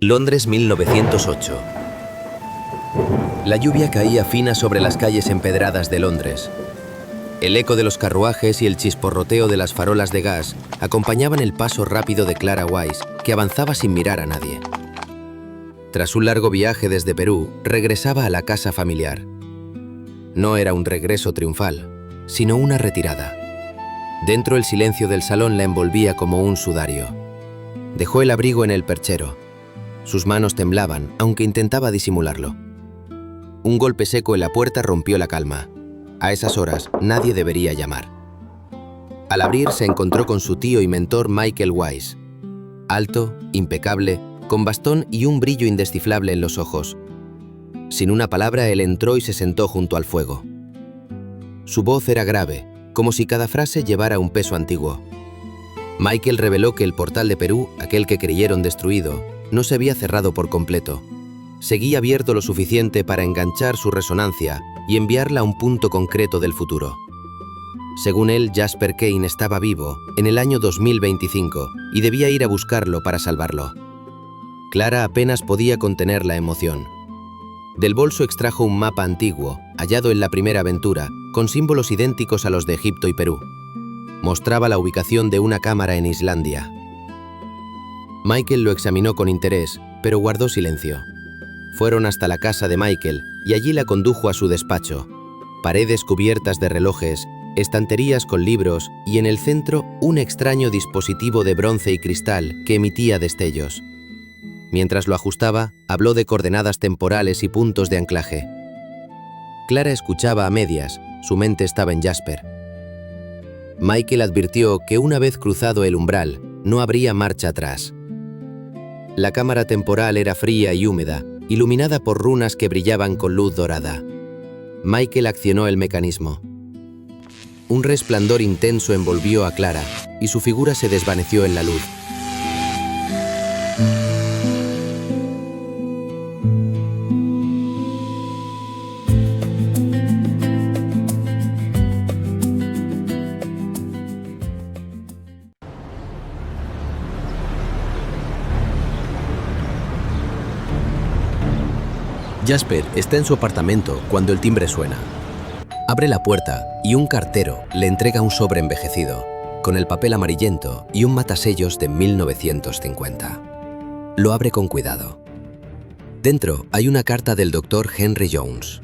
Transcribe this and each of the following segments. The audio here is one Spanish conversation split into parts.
Londres 1908. La lluvia caía fina sobre las calles empedradas de Londres. El eco de los carruajes y el chisporroteo de las farolas de gas acompañaban el paso rápido de Clara Wise, que avanzaba sin mirar a nadie. Tras un largo viaje desde Perú, regresaba a la casa familiar. No era un regreso triunfal, sino una retirada. Dentro el silencio del salón la envolvía como un sudario. Dejó el abrigo en el perchero. Sus manos temblaban, aunque intentaba disimularlo. Un golpe seco en la puerta rompió la calma. A esas horas, nadie debería llamar. Al abrir, se encontró con su tío y mentor Michael Wise. Alto, impecable, con bastón y un brillo indescifrable en los ojos. Sin una palabra, él entró y se sentó junto al fuego. Su voz era grave, como si cada frase llevara un peso antiguo. Michael reveló que el portal de Perú, aquel que creyeron destruido, no se había cerrado por completo. Seguía abierto lo suficiente para enganchar su resonancia y enviarla a un punto concreto del futuro. Según él, Jasper Kane estaba vivo en el año 2025 y debía ir a buscarlo para salvarlo. Clara apenas podía contener la emoción. Del bolso extrajo un mapa antiguo, hallado en la primera aventura, con símbolos idénticos a los de Egipto y Perú. Mostraba la ubicación de una cámara en Islandia. Michael lo examinó con interés, pero guardó silencio. Fueron hasta la casa de Michael y allí la condujo a su despacho. Paredes cubiertas de relojes, estanterías con libros y en el centro un extraño dispositivo de bronce y cristal que emitía destellos. Mientras lo ajustaba, habló de coordenadas temporales y puntos de anclaje. Clara escuchaba a medias, su mente estaba en Jasper. Michael advirtió que una vez cruzado el umbral, no habría marcha atrás. La cámara temporal era fría y húmeda, iluminada por runas que brillaban con luz dorada. Michael accionó el mecanismo. Un resplandor intenso envolvió a Clara y su figura se desvaneció en la luz. Jasper está en su apartamento cuando el timbre suena. Abre la puerta y un cartero le entrega un sobre envejecido, con el papel amarillento y un matasellos de 1950. Lo abre con cuidado. Dentro hay una carta del Dr. Henry Jones.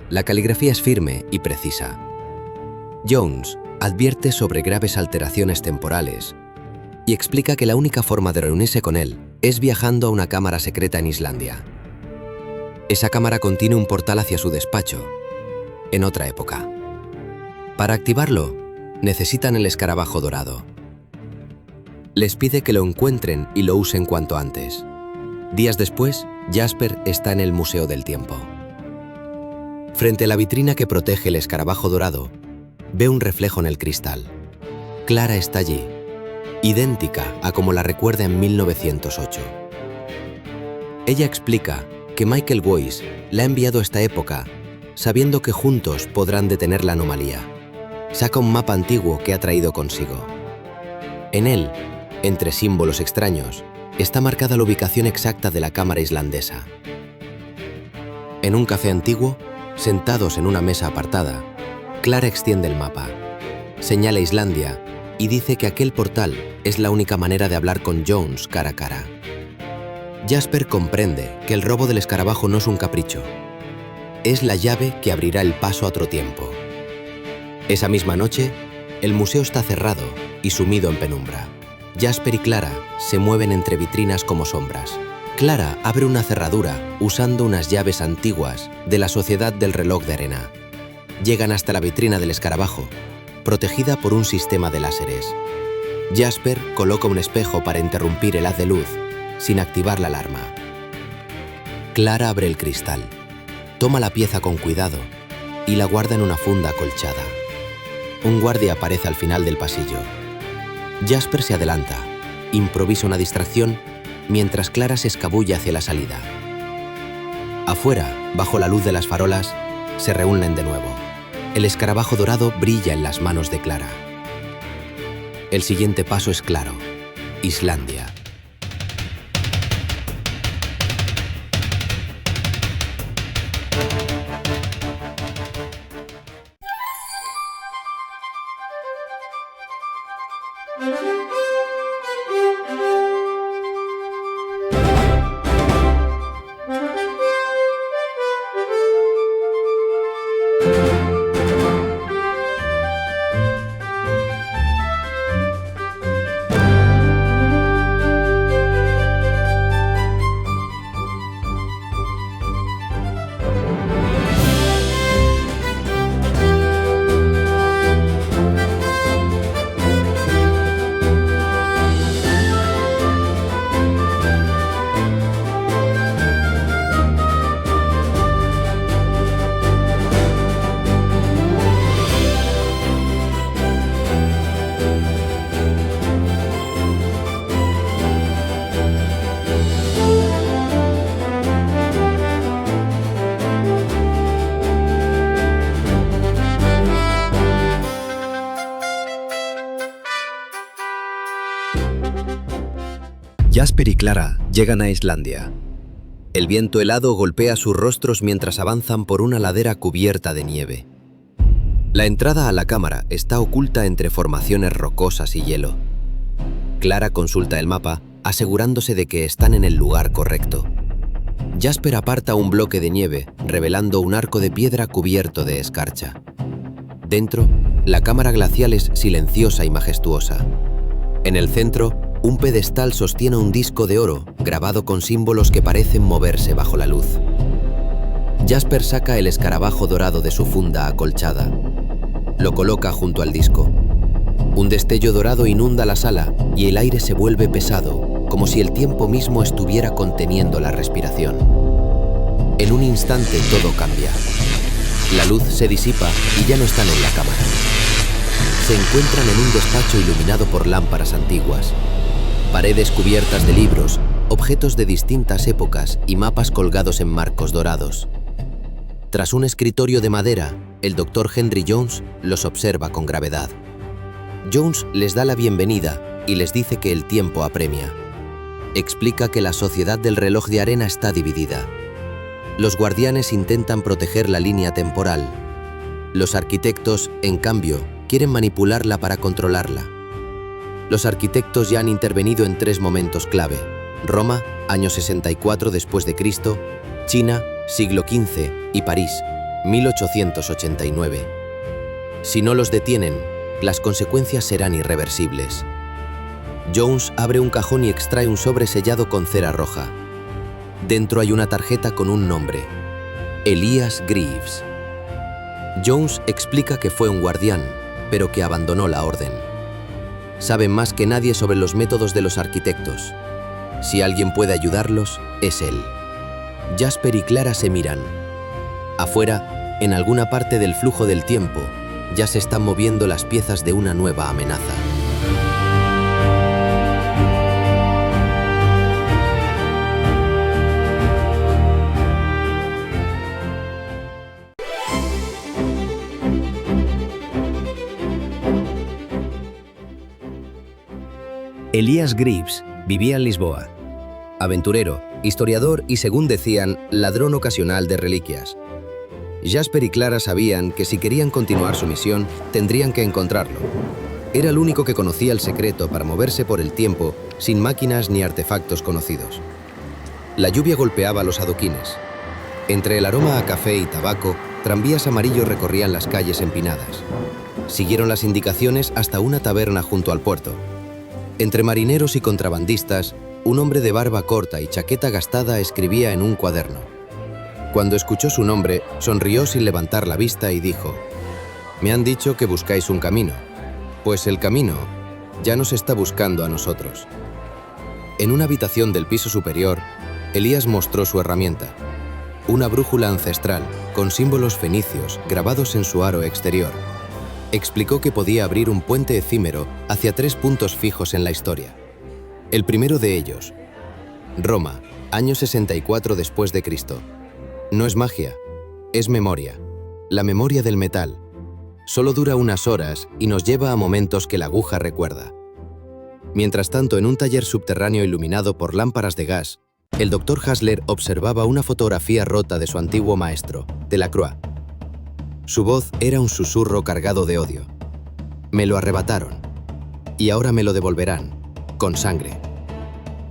La caligrafía es firme y precisa. Jones advierte sobre graves alteraciones temporales y explica que la única forma de reunirse con él es viajando a una cámara secreta en Islandia. Esa cámara contiene un portal hacia su despacho, en otra época. Para activarlo, necesitan el escarabajo dorado. Les pide que lo encuentren y lo usen cuanto antes. Días después, Jasper está en el Museo del Tiempo. Frente a la vitrina que protege el escarabajo dorado, ve un reflejo en el cristal. Clara está allí, idéntica a como la recuerda en 1908. Ella explica que Michael Wise la ha enviado a esta época, sabiendo que juntos podrán detener la anomalía. Saca un mapa antiguo que ha traído consigo. En él, entre símbolos extraños, está marcada la ubicación exacta de la cámara islandesa. En un café antiguo, sentados en una mesa apartada, Clara extiende el mapa, señala Islandia y dice que aquel portal es la única manera de hablar con Jones cara a cara. Jasper comprende que el robo del escarabajo no es un capricho. Es la llave que abrirá el paso a otro tiempo. Esa misma noche, el museo está cerrado y sumido en penumbra. Jasper y Clara se mueven entre vitrinas como sombras. Clara abre una cerradura usando unas llaves antiguas de la Sociedad del Reloj de Arena. Llegan hasta la vitrina del escarabajo, protegida por un sistema de láseres. Jasper coloca un espejo para interrumpir el haz de luz, sin activar la alarma. Clara abre el cristal, toma la pieza con cuidado y la guarda en una funda acolchada. Un guardia aparece al final del pasillo. Jasper se adelanta, improvisa una distracción, mientras Clara se escabulle hacia la salida. Afuera, bajo la luz de las farolas, se reúnen de nuevo. El escarabajo dorado brilla en las manos de Clara. El siguiente paso es claro: Islandia. Jasper y Clara llegan a Islandia. El viento helado golpea sus rostros mientras avanzan por una ladera cubierta de nieve. La entrada a la cámara está oculta entre formaciones rocosas y hielo. Clara consulta el mapa, asegurándose de que están en el lugar correcto. Jasper aparta un bloque de nieve, revelando un arco de piedra cubierto de escarcha. Dentro, la cámara glacial es silenciosa y majestuosa. En el centro, un pedestal sostiene un disco de oro grabado con símbolos que parecen moverse bajo la luz. Jasper saca el escarabajo dorado de su funda acolchada. Lo coloca junto al disco. Un destello dorado inunda la sala y el aire se vuelve pesado, como si el tiempo mismo estuviera conteniendo la respiración. En un instante todo cambia. La luz se disipa y ya no están en la cámara. Se encuentran en un despacho iluminado por lámparas antiguas. Paredes cubiertas de libros, objetos de distintas épocas y mapas colgados en marcos dorados. Tras un escritorio de madera, el Dr. Henry Jones los observa con gravedad. Jones les da la bienvenida y les dice que el tiempo apremia. Explica que la sociedad del reloj de arena está dividida. Los guardianes intentan proteger la línea temporal. Los arquitectos, en cambio, quieren manipularla para controlarla. Los arquitectos ya han intervenido en 3 momentos clave: Roma, año 64 después de Cristo, China, siglo XV y París, 1889. Si no los detienen, las consecuencias serán irreversibles. Jones abre un cajón y extrae un sobre sellado con cera roja. Dentro hay una tarjeta con un nombre: Elias Greaves. Jones explica que fue un guardián, pero que abandonó la orden. Saben más que nadie sobre los métodos de los arquitectos. Si alguien puede ayudarlos, es él. Jasper y Clara se miran. Afuera, en alguna parte del flujo del tiempo, ya se están moviendo las piezas de una nueva amenaza. Elias Greaves vivía en Lisboa. Aventurero, historiador y, según decían, ladrón ocasional de reliquias. Jasper y Clara sabían que si querían continuar su misión, tendrían que encontrarlo. Era el único que conocía el secreto para moverse por el tiempo sin máquinas ni artefactos conocidos. La lluvia golpeaba los adoquines. Entre el aroma a café y tabaco, tranvías amarillos recorrían las calles empinadas. Siguieron las indicaciones hasta una taberna junto al puerto. Entre marineros y contrabandistas, un hombre de barba corta y chaqueta gastada escribía en un cuaderno. Cuando escuchó su nombre, sonrió sin levantar la vista y dijo: «Me han dicho que buscáis un camino. Pues el camino ya nos está buscando a nosotros». En una habitación del piso superior, Elías mostró su herramienta. Una brújula ancestral, con símbolos fenicios grabados en su aro exterior. Explicó que podía abrir un puente efímero hacia 3 puntos fijos en la historia. El primero de ellos: Roma, año 64 después de Cristo. No es magia, es memoria. La memoria del metal. Solo dura unas horas y nos lleva a momentos que la aguja recuerda. Mientras tanto, en un taller subterráneo iluminado por lámparas de gas, el Dr. Hassler observaba una fotografía rota de su antiguo maestro, Delacroix. Su voz era un susurro cargado de odio. «Me lo arrebataron. Y ahora me lo devolverán, con sangre.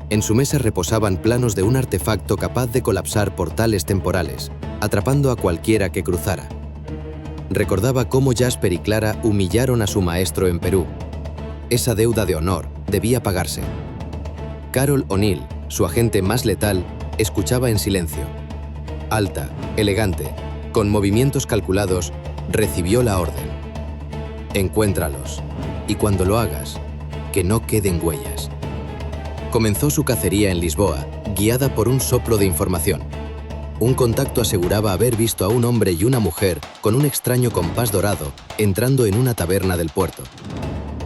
En su mesa reposaban planos de un artefacto capaz de colapsar portales temporales, atrapando a cualquiera que cruzara. Recordaba cómo Jasper y Clara humillaron a su maestro en Perú. Esa deuda de honor debía pagarse. Carol O'Neill, su agente más letal, escuchaba en silencio. Alta, elegante, con movimientos calculados, recibió la orden. Encuéntralos, y cuando lo hagas, que no queden huellas. Comenzó su cacería en Lisboa, guiada por un soplo de información. Un contacto aseguraba haber visto a un hombre y una mujer con un extraño compás dorado entrando en una taberna del puerto.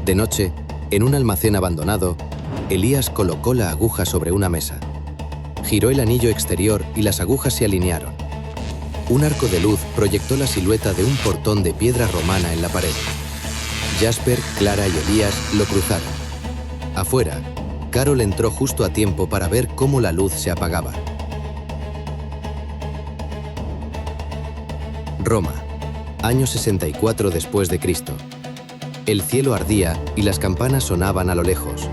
De noche, en un almacén abandonado, Elías colocó la aguja sobre una mesa. Giró el anillo exterior y las agujas se alinearon. Un arco de luz proyectó la silueta de un portón de piedra romana en la pared. Jasper, Clara y Elías lo cruzaron. Afuera, Carol entró justo a tiempo para ver cómo la luz se apagaba. Roma, año 64 después de Cristo. El cielo ardía y las campanas sonaban a lo lejos.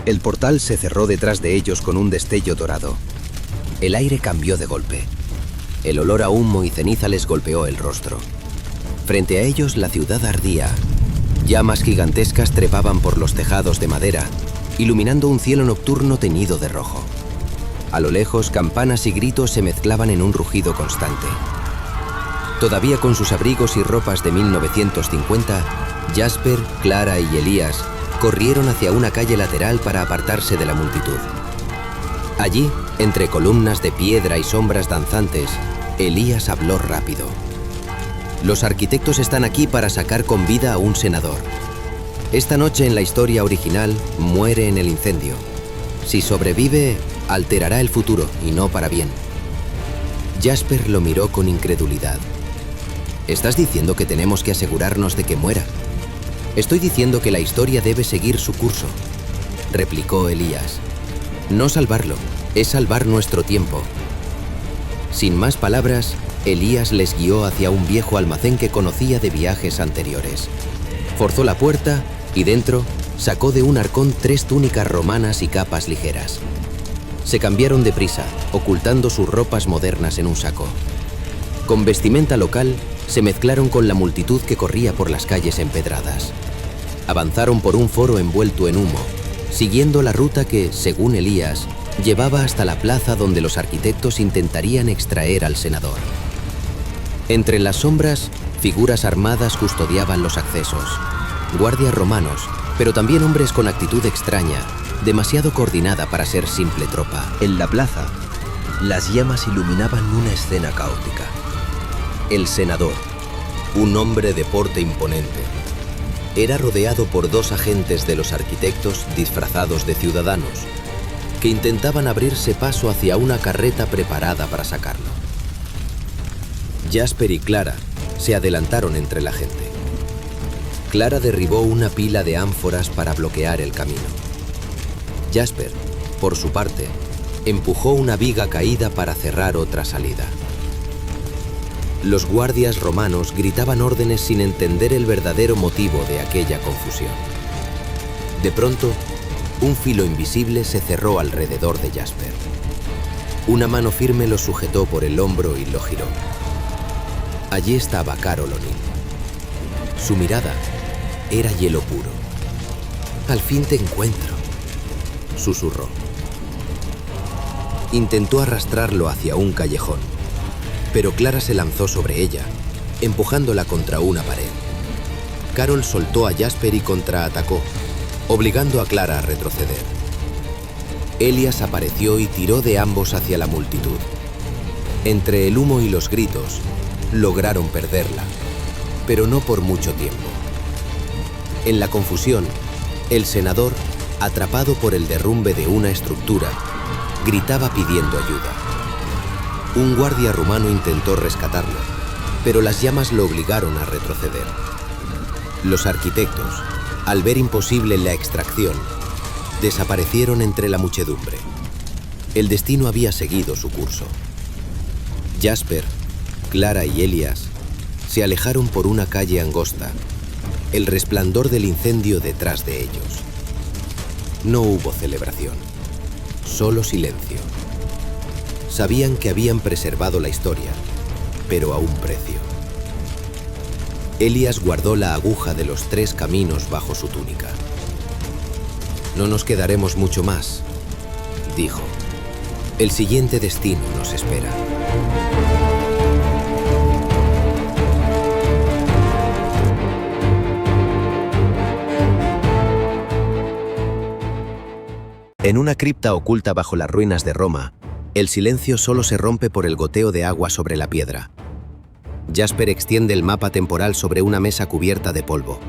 El portal se cerró detrás de ellos con un destello dorado. El aire cambió de golpe. El olor a humo y ceniza les golpeó el rostro. Frente a ellos la ciudad ardía. Llamas gigantescas trepaban por los tejados de madera, iluminando un cielo nocturno teñido de rojo. A lo lejos, campanas y gritos se mezclaban en un rugido constante. Todavía con sus abrigos y ropas de 1950, Jasper, Clara y Elías corrieron hacia una calle lateral para apartarse de la multitud. Allí, entre columnas de piedra y sombras danzantes, Elías habló rápido. Los arquitectos están aquí para sacar con vida a un senador. Esta noche en la historia original muere en el incendio. Si sobrevive, alterará el futuro y no para bien. Jasper lo miró con incredulidad. ¿Estás diciendo que tenemos que asegurarnos de que muera? Estoy diciendo que la historia debe seguir su curso, replicó Elías. No salvarlo, es salvar nuestro tiempo. Sin más palabras, Elías les guió hacia un viejo almacén que conocía de viajes anteriores. Forzó la puerta y dentro sacó de un arcón 3 túnicas romanas y capas ligeras. Se cambiaron deprisa, ocultando sus ropas modernas en un saco. Con vestimenta local, se mezclaron con la multitud que corría por las calles empedradas. Avanzaron por un foro envuelto en humo, siguiendo la ruta que, según Elías, llevaba hasta la plaza donde los arquitectos intentarían extraer al senador. Entre las sombras, figuras armadas custodiaban los accesos. Guardias romanos, pero también hombres con actitud extraña, demasiado coordinada para ser simple tropa. En la plaza, las llamas iluminaban una escena caótica. El senador, un hombre de porte imponente, era rodeado por 2 agentes de los arquitectos disfrazados de ciudadanos, que intentaban abrirse paso hacia una carreta preparada para sacarlo. Jasper y Clara se adelantaron entre la gente. Clara derribó una pila de ánforas para bloquear el camino. Jasper, por su parte, empujó una viga caída para cerrar otra salida. Los guardias romanos gritaban órdenes sin entender el verdadero motivo de aquella confusión. De pronto, un filo invisible se cerró alrededor de Jasper. Una mano firme lo sujetó por el hombro y lo giró. Allí estaba Carol O'Neill. Su mirada era hielo puro. «Al fin te encuentro», susurró. Intentó arrastrarlo hacia un callejón, pero Clara se lanzó sobre ella, empujándola contra una pared. Carol soltó a Jasper y contraatacó, obligando a Clara a retroceder. Elías apareció y tiró de ambos hacia la multitud. Entre el humo y los gritos, lograron perderla, pero no por mucho tiempo. En la confusión, el senador, atrapado por el derrumbe de una estructura, gritaba pidiendo ayuda. Un guardia rumano intentó rescatarlo, pero las llamas lo obligaron a retroceder. Los arquitectos, al ver imposible la extracción, desaparecieron entre la muchedumbre. El destino había seguido su curso. Jasper, Clara y Elias se alejaron por una calle angosta, el resplandor del incendio detrás de ellos. No hubo celebración, solo silencio. Sabían que habían preservado la historia, pero a un precio. Elias guardó la aguja de los 3 caminos bajo su túnica. «No nos quedaremos mucho más», dijo. «El siguiente destino nos espera». En una cripta oculta bajo las ruinas de Roma, el silencio solo se rompe por el goteo de agua sobre la piedra. Jasper extiende el mapa temporal sobre una mesa cubierta de polvo.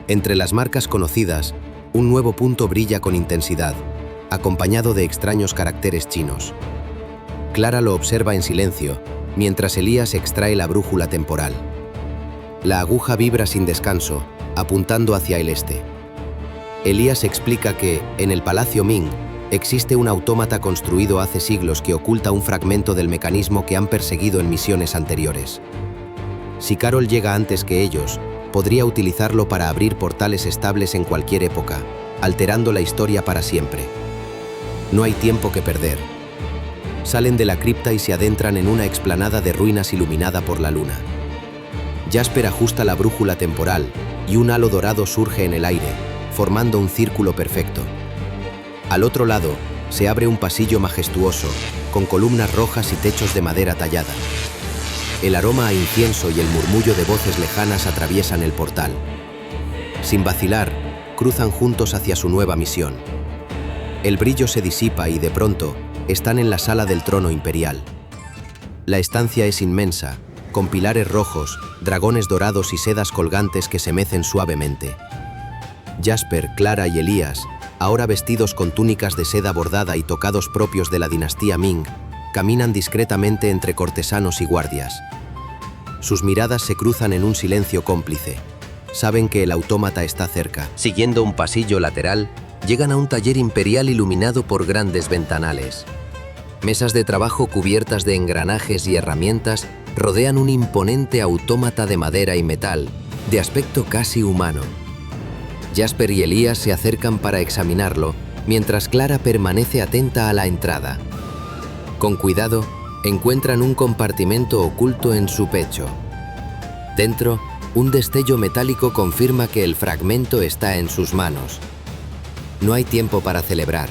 Entre las marcas conocidas, un nuevo punto brilla con intensidad, acompañado de extraños caracteres chinos. Clara lo observa en silencio, mientras Elías extrae la brújula temporal. La aguja vibra sin descanso, apuntando hacia el este. Elías explica que, en el Palacio Ming, existe un autómata construido hace siglos que oculta un fragmento del mecanismo que han perseguido en misiones anteriores. Si Carol llega antes que ellos, podría utilizarlo para abrir portales estables en cualquier época, alterando la historia para siempre. No hay tiempo que perder. Salen de la cripta y se adentran en una explanada de ruinas iluminada por la luna. Jasper ajusta la brújula temporal y un halo dorado surge en el aire, formando un círculo perfecto. Al otro lado, se abre un pasillo majestuoso, con columnas rojas y techos de madera tallada. El aroma a incienso y el murmullo de voces lejanas atraviesan el portal. Sin vacilar, cruzan juntos hacia su nueva misión. El brillo se disipa y, de pronto, están en la sala del trono imperial. La estancia es inmensa, con pilares rojos, dragones dorados y sedas colgantes que se mecen suavemente. Jasper, Clara y Elías, ahora vestidos con túnicas de seda bordada y tocados propios de la dinastía Ming, caminan discretamente entre cortesanos y guardias. Sus miradas se cruzan en un silencio cómplice. Saben que el autómata está cerca. Siguiendo un pasillo lateral, llegan a un taller imperial iluminado por grandes ventanales. Mesas de trabajo cubiertas de engranajes y herramientas rodean un imponente autómata de madera y metal, de aspecto casi humano. Jasper y Elías se acercan para examinarlo, mientras Clara permanece atenta a la entrada. Con cuidado, encuentran un compartimento oculto en su pecho. Dentro, un destello metálico confirma que el fragmento está en sus manos. No hay tiempo para celebrar.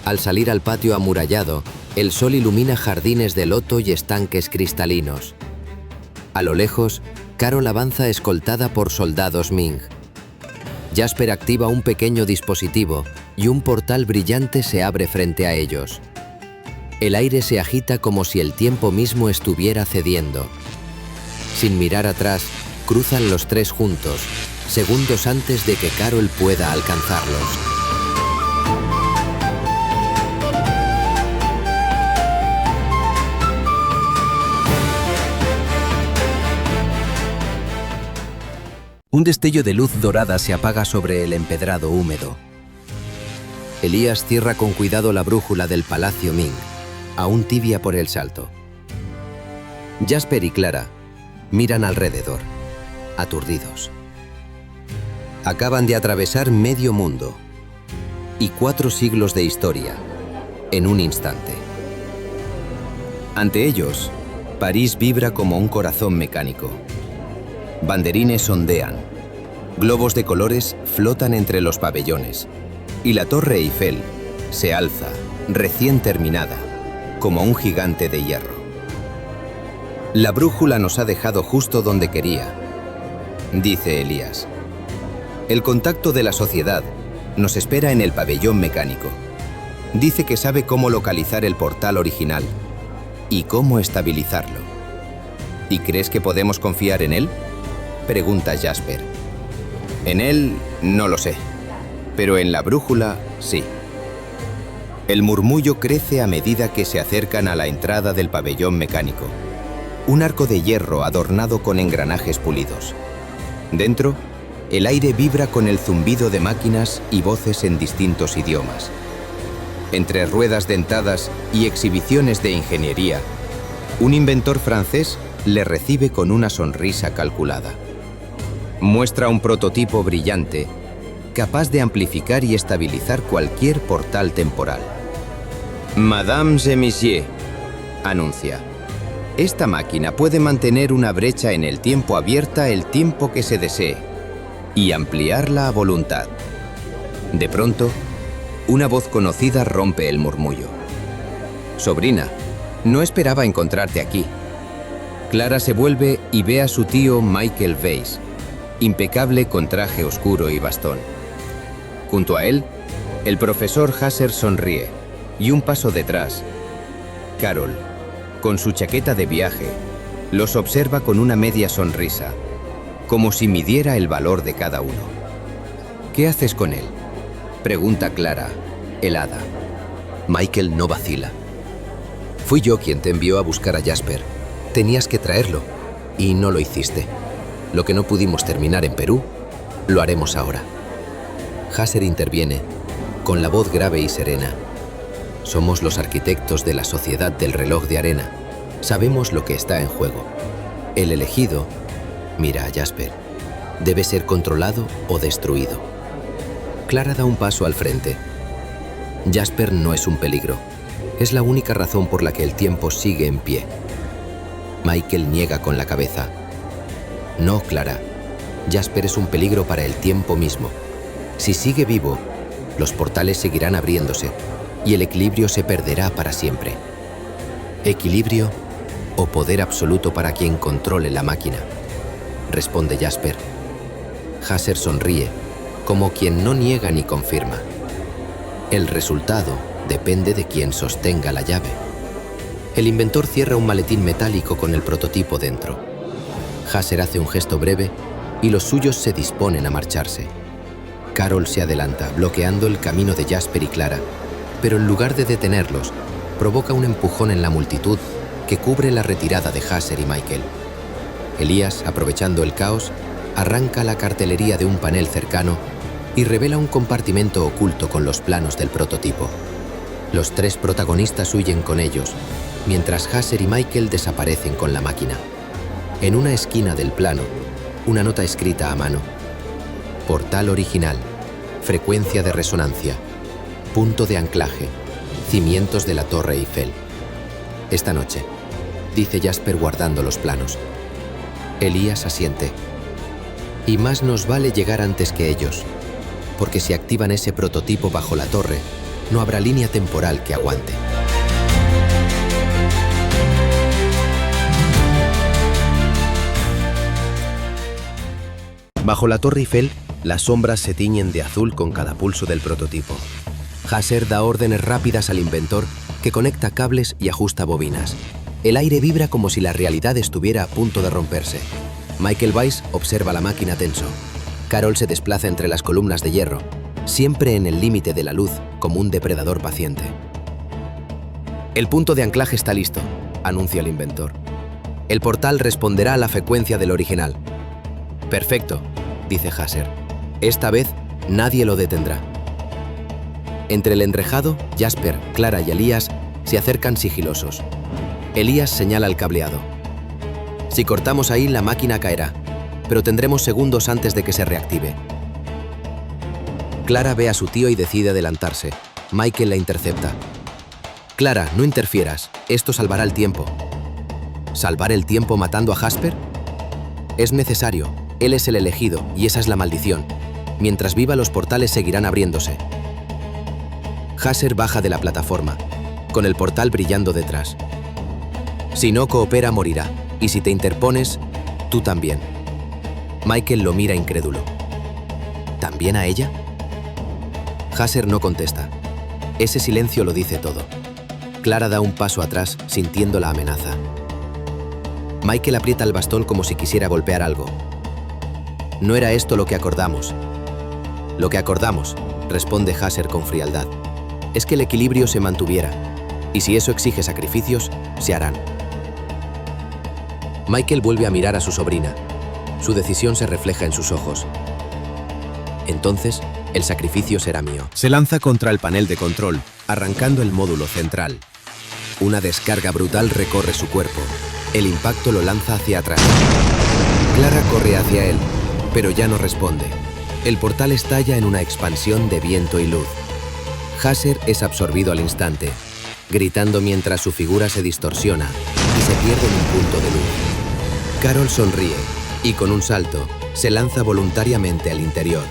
Al salir al patio amurallado, el sol ilumina jardines de loto y estanques cristalinos. A lo lejos, Carol avanza escoltada por soldados Ming. Jasper activa un pequeño dispositivo y un portal brillante se abre frente a ellos. El aire se agita como si el tiempo mismo estuviera cediendo. Sin mirar atrás, cruzan los 3 juntos, segundos antes de que Carol pueda alcanzarlos. Un destello de luz dorada se apaga sobre el empedrado húmedo. Elías cierra con cuidado la brújula del Palacio Ming, aún tibia por el salto. Jasper y Clara miran alrededor, aturdidos. Acaban de atravesar medio mundo y 4 siglos de historia en un instante. Ante ellos, París vibra como un corazón mecánico. Banderines ondean, globos de colores flotan entre los pabellones y la Torre Eiffel se alza, recién terminada, como un gigante de hierro. La brújula nos ha dejado justo donde quería, dice Elías. El contacto de la sociedad nos espera en el pabellón mecánico. Dice que sabe cómo localizar el portal original y cómo estabilizarlo. ¿Y crees que podemos confiar en él?, pregunta Jasper. En él no lo sé, pero en la brújula sí. El murmullo crece a medida que se acercan a la entrada del pabellón mecánico. Un arco de hierro adornado con engranajes pulidos. Dentro, el aire vibra con el zumbido de máquinas y voces en distintos idiomas. Entre ruedas dentadas y exhibiciones de ingeniería, Un inventor francés le recibe con una sonrisa calculada. Muestra un prototipo brillante, capaz de amplificar y estabilizar cualquier portal temporal. Mesdames et messieurs, anuncia, esta máquina puede mantener una brecha en el tiempo abierta el tiempo que se desee y ampliarla a voluntad. De pronto, una voz conocida rompe el murmullo. Sobrina, no esperaba encontrarte aquí. Clara se vuelve y ve a su tío Michael Weiss, impecable con traje oscuro y bastón. Junto a él, el profesor Hasser sonríe y un paso detrás, Carol, con su chaqueta de viaje, los observa con una media sonrisa, como si midiera el valor de cada uno. ¿Qué haces con él?, pregunta Clara, helada. Michael no vacila. Fui yo quien te envió a buscar a Jasper. Tenías que traerlo y no lo hiciste. Lo que no pudimos terminar en Perú, lo haremos ahora. Hasser interviene, con la voz grave y serena. Somos los arquitectos de la sociedad del reloj de arena. Sabemos lo que está en juego. El elegido, mira a Jasper, debe ser controlado o destruido. Clara da un paso al frente. Jasper no es un peligro. Es la única razón por la que el tiempo sigue en pie. Michael niega con la cabeza. No, Clara. Jasper es un peligro para el tiempo mismo. Si sigue vivo, los portales seguirán abriéndose y el equilibrio se perderá para siempre. ¿Equilibrio o poder absoluto para quien controle la máquina?, responde Jasper. Hasser sonríe, como quien no niega ni confirma. El resultado depende de quien sostenga la llave. El inventor cierra un maletín metálico con el prototipo dentro. Hasser hace un gesto breve y los suyos se disponen a marcharse. Carol se adelanta, bloqueando el camino de Jasper y Clara, pero en lugar de detenerlos, provoca un empujón en la multitud que cubre la retirada de Hasser y Michael. Elías, aprovechando el caos, arranca la cartelería de un panel cercano y revela un compartimento oculto con los planos del prototipo. Los tres protagonistas huyen con ellos, mientras Hasser y Michael desaparecen con la máquina. En una esquina del plano, una nota escrita a mano. Portal original, frecuencia de resonancia, punto de anclaje, cimientos de la Torre Eiffel. Esta noche, dice Jasper guardando los planos. Elías asiente. Y más nos vale llegar antes que ellos, porque si activan ese prototipo bajo la torre, no habrá línea temporal que aguante. Bajo la Torre Eiffel, las sombras se tiñen de azul con cada pulso del prototipo. Hasser da órdenes rápidas al inventor, que conecta cables y ajusta bobinas. El aire vibra como si la realidad estuviera a punto de romperse. Michael Weiss observa la máquina tenso. Carol se desplaza entre las columnas de hierro, siempre en el límite de la luz, como un depredador paciente. El punto de anclaje está listo, anuncia el inventor. El portal responderá a la frecuencia del original. Perfecto, dice Hasser. Esta vez nadie lo detendrá. Entre el enrejado, Jasper, Clara y Elías se acercan sigilosos. Elías señala el cableado. Si cortamos ahí, la máquina caerá, pero tendremos segundos antes de que se reactive. Clara ve a su tío y decide adelantarse. Michael la intercepta. Clara, no interfieras. Esto salvará el tiempo. ¿Salvar el tiempo matando a Jasper? Es necesario. Él es el elegido y esa es la maldición. Mientras viva, los portales seguirán abriéndose. Hasser baja de la plataforma, con el portal brillando detrás. Si no coopera, morirá. Y si te interpones, tú también. Michael lo mira incrédulo. ¿También a ella? Hasser no contesta. Ese silencio lo dice todo. Clara da un paso atrás, sintiendo la amenaza. Michael aprieta el bastón como si quisiera golpear algo. No era esto lo que acordamos. Lo que acordamos, responde Hasser con frialdad, es que el equilibrio se mantuviera, y si eso exige sacrificios, se harán. Michael vuelve a mirar a su sobrina. Su decisión se refleja en sus ojos. Entonces, el sacrificio será mío. Se lanza contra el panel de control, arrancando el módulo central. Una descarga brutal recorre su cuerpo. El impacto lo lanza hacia atrás. Clara corre hacia él, pero ya no responde. El portal estalla en una expansión de viento y luz. Hasser es absorbido al instante, gritando mientras su figura se distorsiona y se pierde en un punto de luz. Carol sonríe y con un salto se lanza voluntariamente al interior.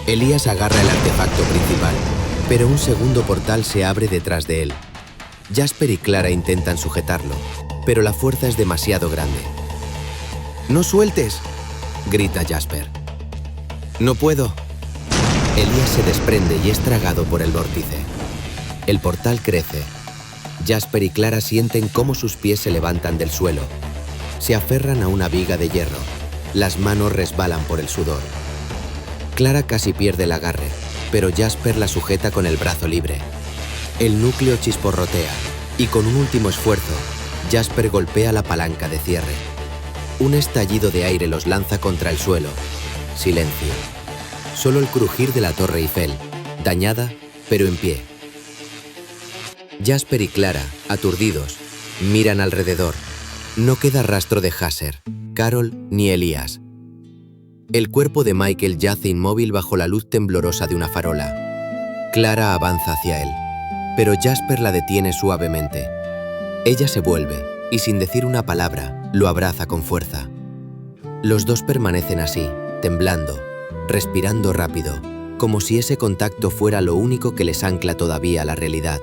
Elías agarra el artefacto principal, pero un segundo portal se abre detrás de él. Jasper y Clara intentan sujetarlo, pero la fuerza es demasiado grande. ¡No sueltes!, grita Jasper. «No puedo». Elías se desprende y es tragado por el vórtice. El portal crece. Jasper y Clara sienten cómo sus pies se levantan del suelo. Se aferran a una viga de hierro. Las manos resbalan por el sudor. Clara casi pierde el agarre, pero Jasper la sujeta con el brazo libre. El núcleo chisporrotea y con un último esfuerzo, Jasper golpea la palanca de cierre. Un estallido de aire los lanza contra el suelo. Silencio. Solo el crujir de la Torre Eiffel, dañada, pero en pie. Jasper y Clara, aturdidos, miran alrededor. No queda rastro de Hasser, Carol ni Elías. El cuerpo de Michael yace inmóvil bajo la luz temblorosa de una farola. Clara avanza hacia él, pero Jasper la detiene suavemente. Ella se vuelve y sin decir una palabra, lo abraza con fuerza. Los dos permanecen así, temblando, respirando rápido, como si ese contacto fuera lo único que les ancla todavía a la realidad.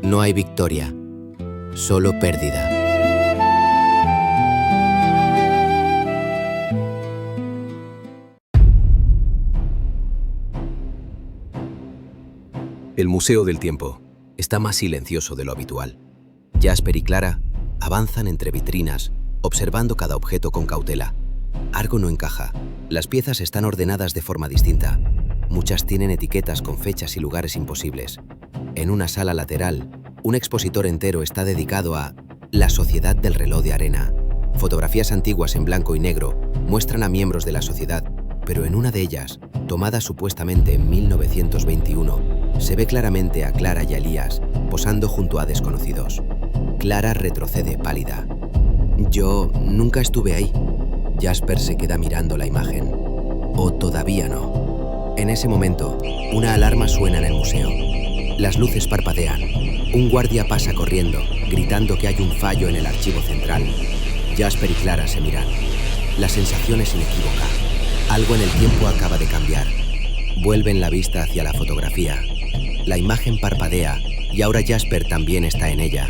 No hay victoria, solo pérdida. El Museo del Tiempo está más silencioso de lo habitual. Jasper y Clara avanzan entre vitrinas, observando cada objeto con cautela. Algo no encaja. Las piezas están ordenadas de forma distinta. Muchas tienen etiquetas con fechas y lugares imposibles. En una sala lateral, un expositor entero está dedicado a la Sociedad del Reloj de Arena. Fotografías antiguas en blanco y negro muestran a miembros de la sociedad, pero en una de ellas, tomada supuestamente en 1921, se ve claramente a Clara y a Elías posando junto a desconocidos. Clara retrocede pálida. «Yo nunca estuve ahí». Jasper se queda mirando la imagen. «O todavía no». En ese momento, una alarma suena en el museo. Las luces parpadean. Un guardia pasa corriendo, gritando que hay un fallo en el archivo central. Jasper y Clara se miran. La sensación es inequívoca. Algo en el tiempo acaba de cambiar. Vuelven la vista hacia la fotografía. La imagen parpadea y ahora Jasper también está en ella.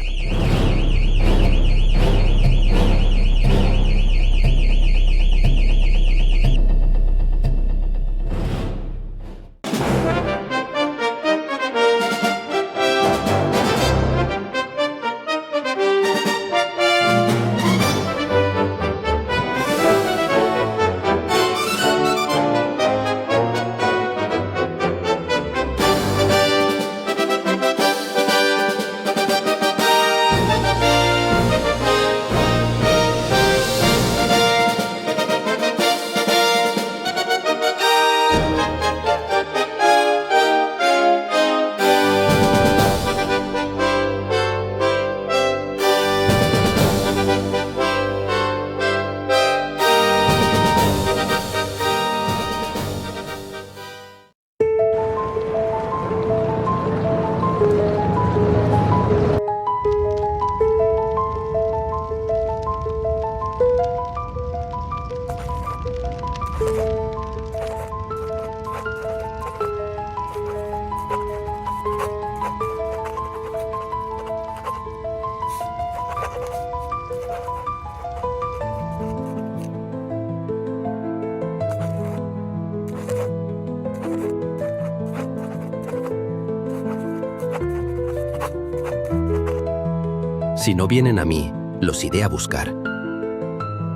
Si no vienen a mí, los iré a buscar.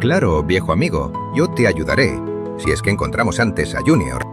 Claro, viejo amigo, yo te ayudaré, si es que encontramos antes a Junior.